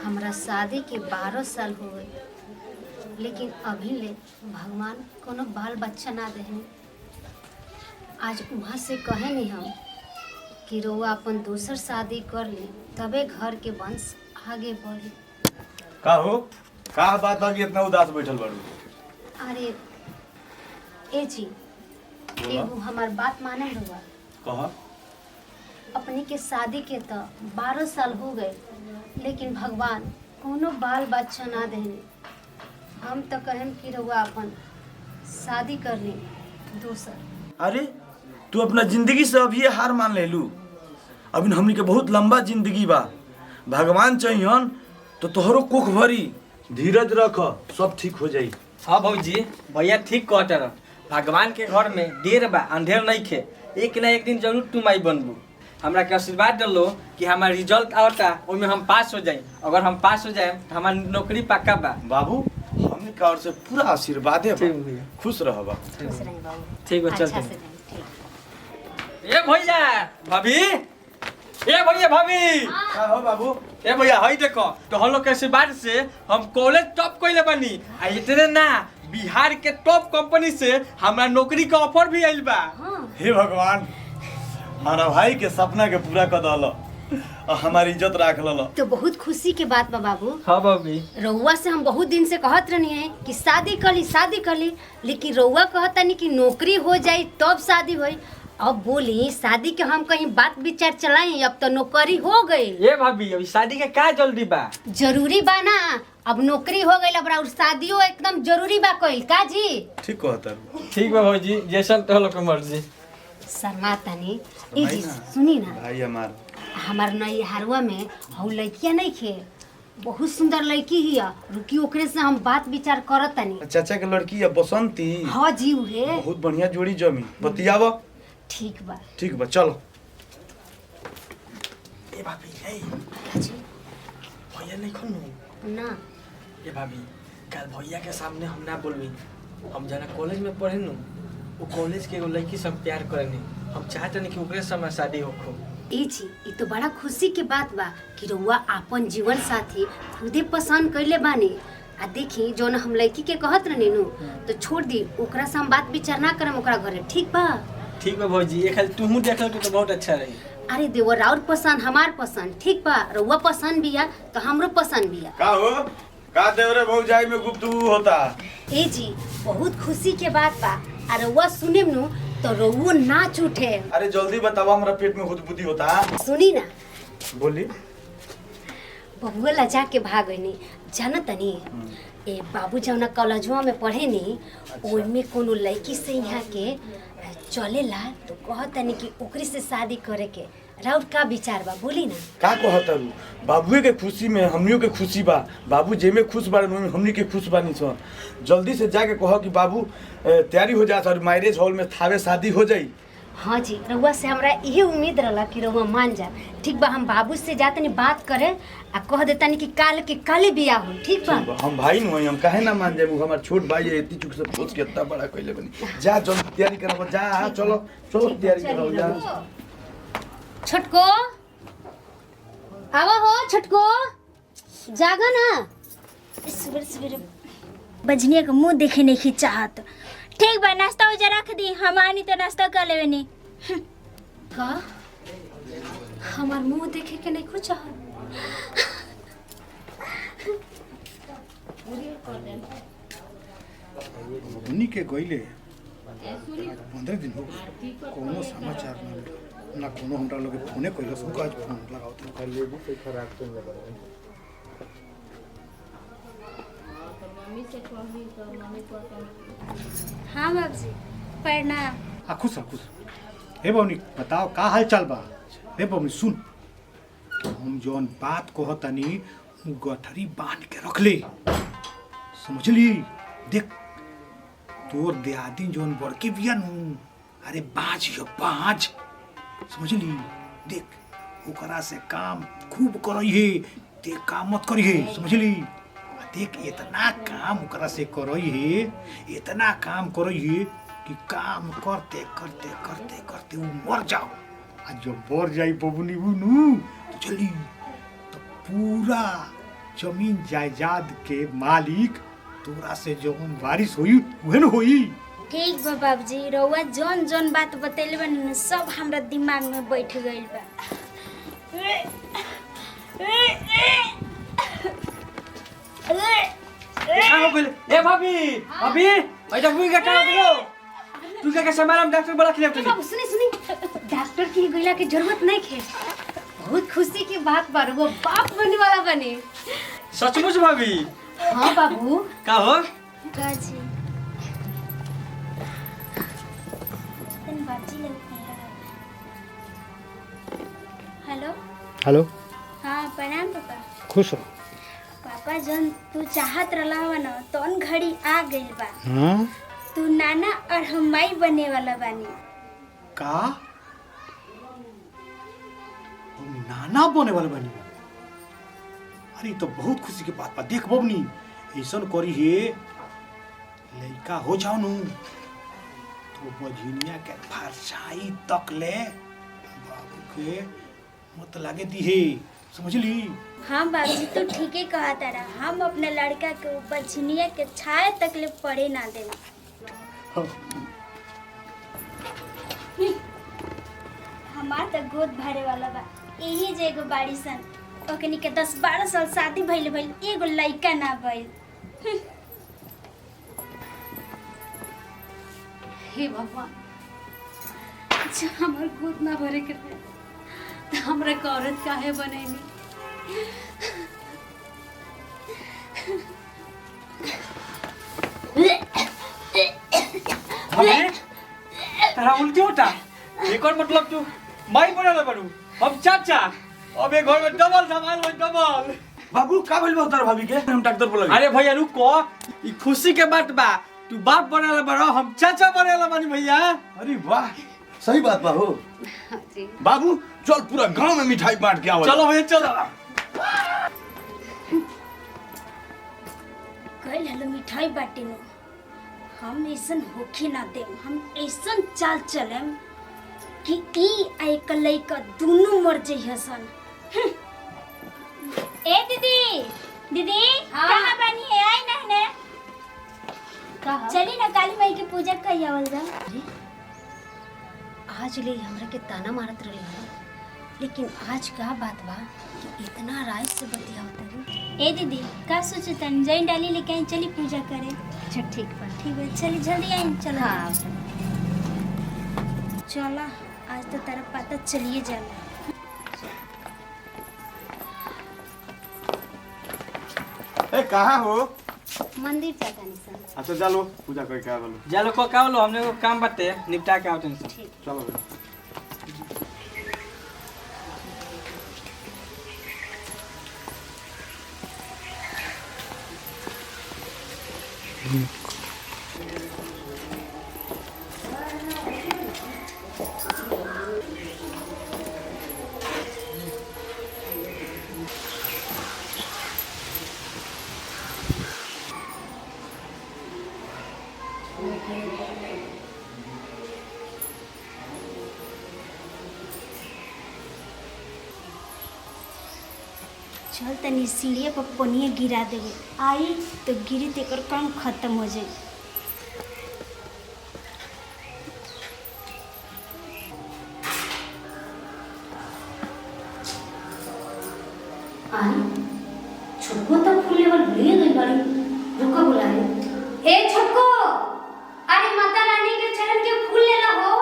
हमरा शादी के 12 साल हो गए, लेकिन अभी ले भगवान कोनो बाल बच्चा ना देहनी। आज वहाँ से कहे नहीं हम कि रउआ अपन दूसर शादी कर ली, तबे घर के वंश आगे बढ़ी। का हो का बात बाकी इतना उदास बैठल बाड़ू? अरे ए जी, एगो हमार बात माने रउआ। कहा अपनी के शादी के तो 12 साल हो गए, लेकिन भगवान कोनो बाल बच्चा ना देने। हम तो कहम कि रउआ अपन शादी कर ली दूसर। अरे तू अपना जिंदगी से अभी हार मान ले लू। अभी हमनी के बहुत लंबा जिंदगी बा। भगवान चाहिए तो तोहरो कुख भरी। धीरज रख, सब ठीक हो जाई। हाँ भौजी, भैया ठीक कहते रह। भगवान के घर में देर बा अंधेर नहीं खे। एक ना एक दिन जरूर तुम आई बनबू। हमरा के आशीर्वाद दलो कि हमारा रिजल्ट आवता ओमे हम पास हो जाए। अगर हम पास हो जाए तो हमार नौकरी पक्का बा। बाबू हमनी का ओर से पूरा आशीर्वाद है। ठीक भैया, खुश रह बा। खुश रही बाबू। ठीक है, अच्छा चलते से हैं। रही, ठीक। ए भैया भाभी, ए भैया भाभी, का हो बाबू? ए भैया हई देखो तो हम लोग के आशीर्वाद से हम कॉलेज टॉप कइले बानी। आ इतने ना बिहार के टॉप कंपनी से हमरा नौकरी का ऑफर भी आइल बा। हाँ हे भगवान, हमारा भाई के सपना के पूरा कर दल और हमारी इज्जत राख लल। तो बहुत खुशी के बात बा बाबू। हाँ भाभी, रउआ से हम बहुत दिन से कहत रहनी है कि शादी कर ली, लेकिन रउआ कहता नहीं कि नौकरी हो जाई तब शादी होई। अब बोली शादी के हम कहीं बात विचार चलाई, अब तो नौकरी हो गई। ए भाभी अभी शादी के का जल्दी बा? जरूरी बा ना, अब नौकरी हो गई, अब और शादियों एकदम जरूरी बा कइल का जी। ठीक कहता। ठीक बा भौजी, जैसन तो लोग के मर्जी। शर्मा तनी ई जी सुनी ना, भाई हमार नई हरवा में हऊ लड़किया नहीं खे, बहुत सुंदर लड़की हिया। रुकी ओकरे से हम बात विचार करत तनी। चाचा के लड़की है बसंती। हाँ जी उहे। बहुत बढ़िया जोड़ी जमी। बतियावा। ठीक बा। ठीक बा, चलो। ए भाभी, ए का जी? भैया नहीं खनु ना ए भाभी, कल भैया के सामने हम ना बोलबी। हम जना कॉलेज में पढ़े नु, वो कॉलेज के एगो लड़की से हम प्यार करेनी। हम चाहते नहीं कि ओकरे से हमार शादी होखो। ई जी, ई तो बड़ा खुशी के बात बा कि रउआ अपन जीवन साथी खुदे पसंद कइले बानी। आ देखी जो हम लड़की के कहत रहनी नु, तो छोड़ दी, ओकरा से हम बात विचार ना करम ओकरा घरे। ठीक बा? ठीक बा भौजी, एक खाली तुहू देख लो तो बहुत अच्छा रही। अरे देवर, और पसंद हमार पसंद ठीक बा। रउआ पसंद बिया तो हमरो पसंद बिया। का हो का देवरे भौजाई में गुप्तगू होता? ए जी, बहुत खुशी के बात बा। आ रउआ सुनेम नु तो रउआ नाच उठे। अरे जल्दी बताओ, हमारा पेट में हुदबुदी होता। सुनी ना, बोली। बबुआ लजा के भागनी जाना तनी। ए बाबू जौना कॉलेजवा में पढ़े नी, ओइमे कोनो लड़की से यहाँ के चलेला, तो कहतनी कि ओकरी से शादी करे के। राउर का विचार बा, बोली ना। का कहता रू? बाबुए के खुशी में हमनियों के खुशी बा। बाबू जेमे खुश बारे हमनी के खुश बानी सन। जल्दी से जाके कहो कि बाबू तैयारी हो जाता और मैरिज हॉल में थावे शादी हो जाई। हाँ जी, रउआ से हमरा यही उम्मीद रहला कि रउआ मान जा। ठीक बा, हम बाबू से जातनी बात करे आ कह देतानी कि काल के काले बियाह हो। ठीक बा? हम भाई न होई, हम काहे ना मान जाबू? हमार छोट भाई है, इतनी चुक से सोच के इतना बड़ा कइले बनी। जा जल्दी तैयारी कराओ, जा चलो चलो तैयारी कराओ जा। छोटको आवा हो, छोटको जागा ना। सवेरे सवेरे बजनिया के मुंह देखे नहीं की चाहत। ठीक बा, नाश्ता उजा रख दी, हम आनी तो नाश्ता कर लेवे नी। का हमार मुंह देखे के नहीं कुछ उन्हीं के गईले 15 दिन हो गए, कोनो समाचार ना मिला ना। कोनो हमरा लोग फोने कइला, सब आज फोन लगाओ हाँ बाबूजी, प्रणाम। खुश खुश। हे बबनी बताओ का हाल चाल बा? हे बबनी सुन, हम जौन बात कहतनी उ गठरी बांध के रख ले, समझली? देख तोर देहाती जौन बड़के बिया नु, अरे बाज यो बाज, समझली? देख ओकरा से काम खूब करइहे, ते काम मत करिहे, समझली? देख इतना काम ओकरा से करइहे, इतना काम करइहे कि काम करते करते करते करते वो मर जाओ। आज जब मर जाई बबुनी बुनू तो चली तो पूरा जमीन जायदाद के मालिक तोरा से जौन बारिश होई उहे न होई। ठीक बा बाबूजी, रउआ जौन जौन बात बतैले बानी न सब हमरा दिमाग में बैठ गइल बा। का हो गइल? ए भाभी भाभी ऐसा मुई का काम करो तू क्या सामान हम डॉक्टर बोला खिलाफ बाबू सुनी सुनी, डॉक्टर की गइला के जरूरत नहीं है। बहुत खुशी की बात बा, वो बाप बनने वाला बने। सचमुच भाभी? हाँ बाबू। का हो? गाजी तन बाजी लगता है। हेलो हेलो, हाँ प्रणाम पापा। खुश हो? पापा जन तू चाहत रहा हो न तौन घड़ी आ गइल बा। हाँ तू नाना और हम माई बने वाला बानी। का हम नाना बने वाले बनी? अरे तो बहुत खुशी की बात बा। देख बबनी ऐसन करी हे लड़का हो जाओ नु तो बझिनिया के फरसाई तक ले बाबू के मत लागे दी हे, समझली? हाँ बाबूजी तू ठीके कहा तारा, हम अपने लड़का के बछनिया के छाए तक ले पड़े ना देना। हमार तो गोद भरे वाला बा, यही जे एगो बाड़ी सन ओकनी के 10-12 साल शादी भइल एगो लइका ना भइल। हे भगवान, अच्छा हमार गोद ना भरे के रहे तो हमरा के औरत काहे बनैनी। भाभी तारा उल्टी होता एक और मतलब तू माई बना बड़ू हम चाचा अब एक घर में डबल सामान हो डबल। बाबू का भइल बा तार भाभी के? हम डॉक्टर बोला। अरे भैया रुको, ई खुशी के बात बा, तू बाप बनेला बड़ो हम चाचा बनेला बानी भैया। अरे वाह, सही बात बा हो। जी बाबू चल पूरा गांव में मिठाई बांट के आवल। चलो भैया चलो। कल हलो मिठाई बाटे नो, हम ऐसन होखे ना देम, हम ऐसन चाल चलेम कि ई आ एक लइका दोनों मर जइह सन। ए दीदी दीदी हाँ। कहाँ बानी है? आई ना ने कहा चली ना काली माई के पूजा कई आवल जा। अरे आज ले हमरा के ताना मारत रही हो, लेकिन आज का बात बा कि इतना राय से बतियावत रही। ए दीदी का सोचे तन जैन डाली लेके आई, चली पूजा करे। अच्छा ठीक बा। ठीक है चली जल्दी आई। चलो हाँ चला, आज तो तेरा पता चलिए जाला। ए कहाँ हो? मंदिर जाता निसन। अच्छा चलो पूजा करके आ बोलो। जालो को का बोलो, हमने को काम बाटे निपटा के आवतन सब। चलो चल तनी सीढ़िया पर पनिया गिरा देवे, आई तो गिरी तेकर काम खत्म हो जाए। आई छोटको तो फूल लेवल भूलिए गई बड़ी। रुको बुलाए। ए छोटको, अरे माता रानी के चरण के फूल ले ला हो।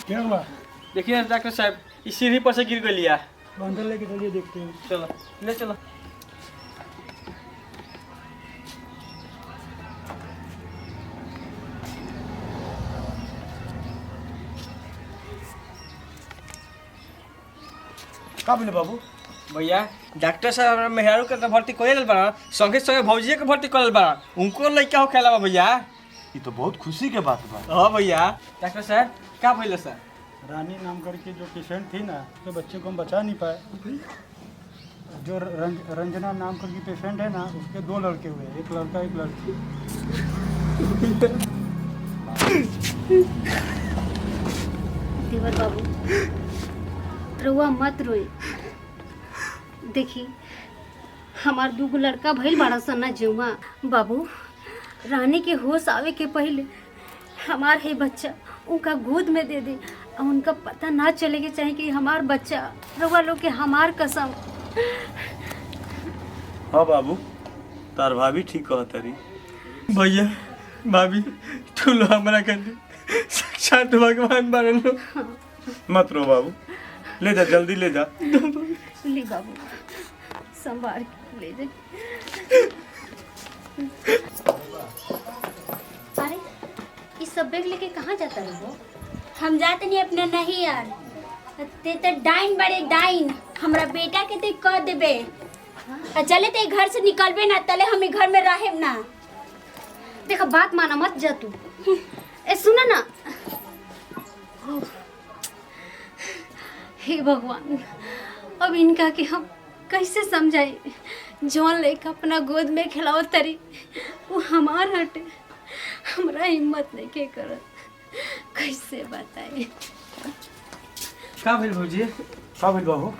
क्या हुआ? देखिए डॉक्टर साहब इस सीढ़ी पर से गिर गई। अंदर लेके चलिए, देखते हैं। चलो ले चलो। का बोले बाबू? भैया डॉक्टर साहब हमरा मेहरारू के तो भर्ती करे बड़ा, संगे संगे भौजिए के भर्ती करे बड़ा, उनको लइका हो खेला भैया। ये तो बहुत खुशी के बात बा। हाँ भैया। डॉक्टर साहब का भइल सर? रानी नाम करके जो पेशेंट थी ना, तो बच्चे को हम बचा नहीं पाए। जो रंजना नाम का पेशेंट है ना, उसके 2 लड़के हुए, एक लड़का एक लड़की। देवर बाबू रउआ मत रोई। देखी हमार 2 लड़का भइल बड़ा सन ना जुआ। बाबू रानी के होश आवे के पहले हमार है बच्चा उनका गोद में दे दे और उनका पता ना चले के चाहे कि हमार बच्चा। रउआ लोग के हमार कसम। हाँ बाबू, तार भाभी ठीक कहत रही। भैया भाभी तू लो हमरा कर साक्षात भगवान बनल लो। मत रो बाबू, ले जा जल्दी ले जा। ले बाबू संभाल के ले जा। अरे इस सब बैग लेके कहाँ जाता है वो? हम जाते नहीं अपने नहीं यार, ते तो डाइन बड़े डाइन हमरा बेटा के ते कह देबे। चले ते घर से निकलबे ना तले हमें घर में रहे ना। देखा बात माना मत जा तू। ए सुना ना। हे भगवान अब इनका के हम कैसे समझाई। जौन लेके अपना गोद में खिलाओ तरी वो हमार हटे, हमरा हिम्मत नहीं के करत। कैसे बताए। का भेल भौजी? का भेल बाबू?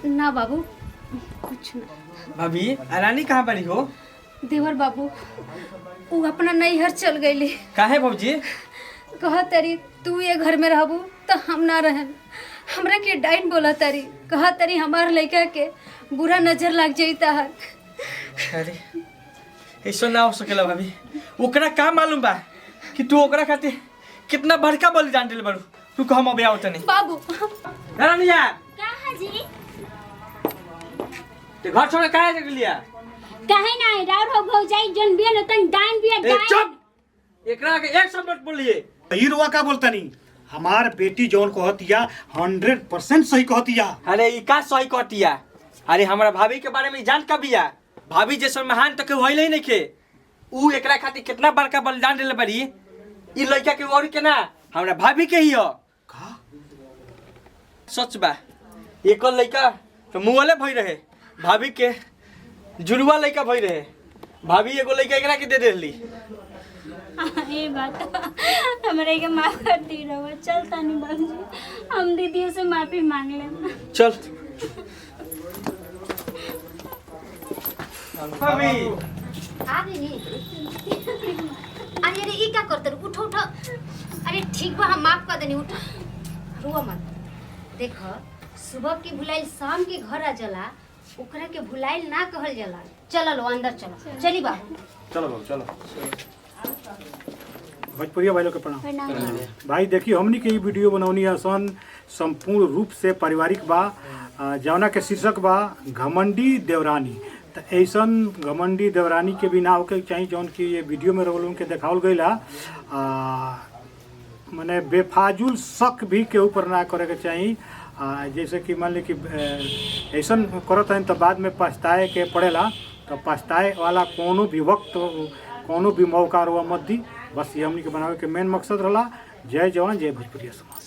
ना बाबू कुछ ना। भाभी रानी कहाँ बड़ी हो? देवर बाबू वो अपना नैहर चल गई। काहे भौजी? कहा तरी तू ये घर में रहबू तो हम ना रहन। हमरा के डाइन बोला तरी, कहा तरी हमार लड़का के बुरा नजर लग जाता है। अरे ऐसा ना हो सकेला भाभी। ओकरा का मालूम बा कि तू ओकरा खातिर कितना बड़का बलिदान दिल बारू। तू कह हम अबे आवत नहीं। बाबू रानिया कहाँ जी? ते घर छोड़ काहे चल लिया? काहे ना राउर हो भौजाई जन बिया न तन डाइन बिया ए डाइन। चुप, एकरा के एक शब्द मत बोलिए। ई रुआ का बोलता नहीं? हमार बेटी जौन कहतिया 100% सही कहतिया। अरे ई का सही कहतिया? अरे हमरा भाभी के बारे में जान का बिया? भाभी जैसे महान तक होइले ही नहीं के। ऊ एकरा खातिर कितना बड़का बलिदान दिले बड़ी। ई लड़का के और के ना हमरा भाभी के ही हो। का? सच बा। एको लड़का तो मुंहले भई रहे, भाभी के जुड़वा लड़का भई रहे। भाभी एगो लड़का एकरा के दे देली। ये बात हमरे के माफ कर दी रहो। चल तानी बाबूजी हम दीदियों से माफी मांग लेना। चल भाभी आ गई। अरे अरे ई क्या करते? उठो उठो। अरे ठीक बा हम माफ कर देनी। उठो रुआ मत। देखो सुबह की भुलाइल शाम के घर आ जाला, ओकरा के भुलाइल ना कहल जाला। चलो लो अंदर चलो। चली बाबू। चलो बाबू चलो। भोजपुरिया भाई लोग के प्रणाम। प्रणाम। भाई देखिए हमनी के ई वीडियो बनौनी आसान संपूर्ण रूप से पारिवारिक बा। जौना के शीर्षक बा घमंडी देवरानी। तो ऐसन घमंडी देवरानी के भी ना होके चाहिए जौन की ये वीडियो में रोल के देखावल गईला। माने बेफाजुल शक भी के ऊपर ना करे के चाहिए। जैसे कि मान ली कि ऐसन करत हैं तो बाद में पछताए के पड़ेला। तो पछताए वाला कोनो भी वक्त कोनो भी मौका रुआ मत दी। बस ये हमनी के बनावे के मेन मकसद रहा। जय जवान जय भोजपुरिया समाज।